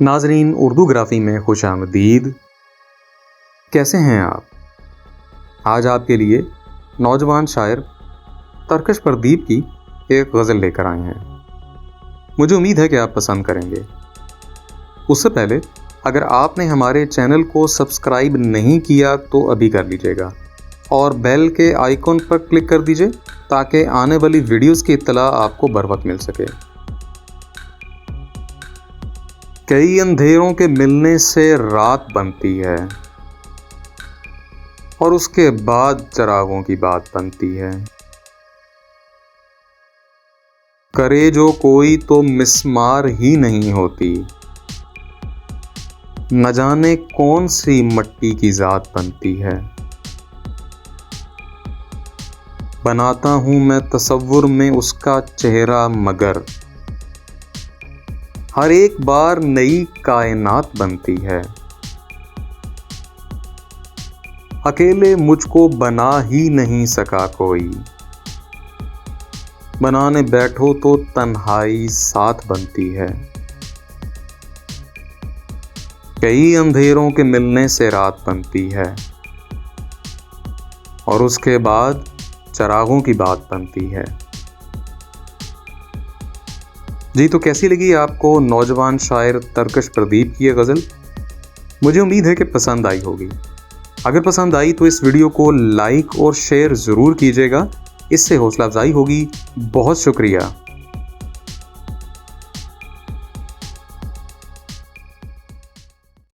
नाजरीन, उर्दूग्राफी में खुशामदीद। कैसे हैं आप? आज आपके लिए नौजवान शायर तरकश प्रदीप की एक गज़ल लेकर आए हैं। मुझे उम्मीद है कि आप पसंद करेंगे। उससे पहले अगर आपने हमारे चैनल को सब्सक्राइब नहीं किया तो अभी कर लीजिएगा और बेल के आइकॉन पर क्लिक कर दीजिए ताकि आने वाली वीडियोस की इत्तला आपको बर वक्त मिल सके। कई अंधेरों के मिलने से रात बनती है और उसके बाद चिरागों की बात बनती है। करे जो कोई तो मिस्मार ही नहीं होती, न जाने कौन सी मट्टी की जात बनती है। बनाता हूं मैं तसव्वुर में उसका चेहरा, मगर हर एक बार नई कायनात बनती है। अकेले मुझको बना ही नहीं सका कोई, बनाने बैठो तो तन्हाई साथ बनती है। कई अंधेरों के मिलने से रात बनती है और उसके बाद चिरागों की बात बनती है। जी, तो कैसी लगी आपको नौजवान शायर तरकश प्रदीप की यह गज़ल? मुझे उम्मीद है कि पसंद आई होगी। अगर पसंद आई तो इस वीडियो को लाइक और शेयर ज़रूर कीजिएगा, इससे हौसला अफजाई होगी। बहुत शुक्रिया।